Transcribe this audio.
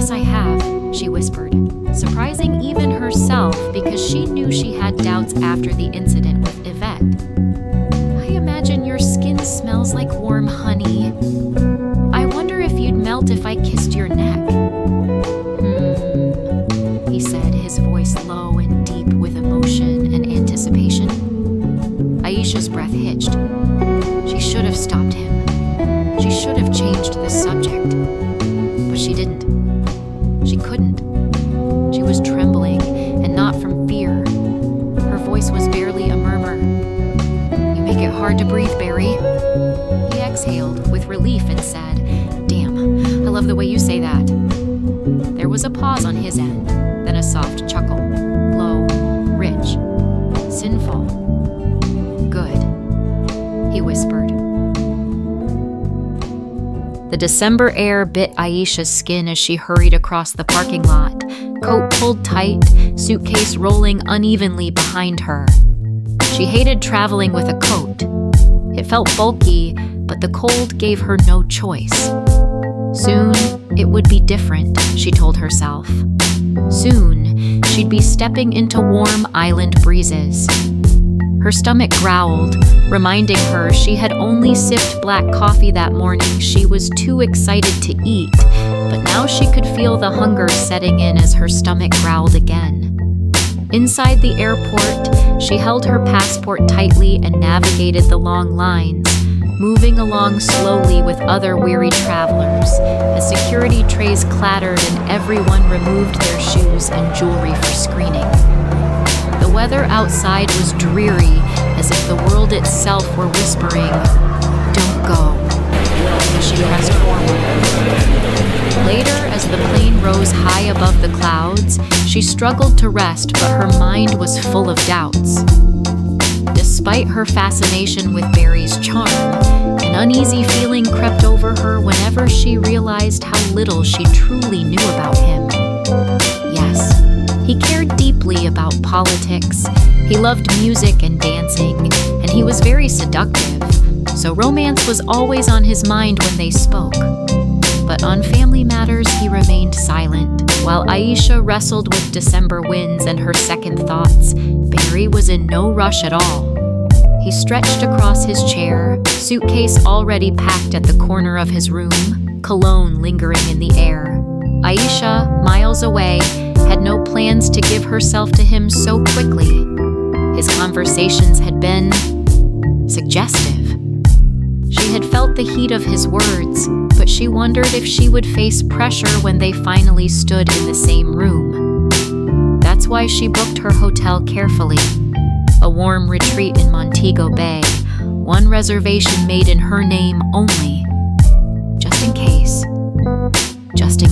Yes, I have, she whispered, surprising even herself because she knew she had doubts after the incident with Yvette. I imagine your skin smells like warm honey. I wonder if you'd melt if I kissed your neck. He said, his voice low and deep with emotion and anticipation. Aisha's breath hitched. She should have stopped him. She should have changed the subject. But she didn't. She couldn't. She was trembling, and not from fear. Her voice was barely a murmur. You make it hard to breathe, Barry. He exhaled with relief and said, Damn, I love the way you say that. There was a pause on his end, then a soft chuckle. Low, rich, sinful. Good, he whispered. The December air bit Aisha's skin as she hurried across the parking lot, coat pulled tight, suitcase rolling unevenly behind her. She hated traveling with a coat. It felt bulky, but the cold gave her no choice. Soon, it would be different, she told herself. Soon, she'd be stepping into warm island breezes. Her stomach growled, reminding her she had only sipped black coffee that morning. She was too excited to eat, but now she could feel the hunger setting in as her stomach growled again. Inside the airport, she held her passport tightly and navigated the long lines, moving along slowly with other weary travelers as security trays clattered and everyone removed their shoes and jewelry for screening. The weather outside was dreary, as if the world itself were whispering, "Don't go," as she pressed forward. Later, as the plane rose high above the clouds, she struggled to rest, but her mind was full of doubts. Despite her fascination with Barry's charm, an uneasy feeling crept over her whenever she realized how little she truly knew about him. Yes, he cared deeply about politics. He loved music and dancing, and he was very seductive, so romance was always on his mind when they spoke. But on family matters, he remained silent. While Aisha wrestled with December winds and her second thoughts, Barry was in no rush at all. He stretched across his chair, suitcase already packed at the corner of his room, cologne lingering in the air. Aisha, miles away, had no plans to give herself to him so quickly. His conversations had been suggestive. She had felt the heat of his words, but she wondered if she would face pressure when they finally stood in the same room. That's why she booked her hotel carefully. A warm retreat in Montego Bay, one reservation made in her name only. Just in case. Just in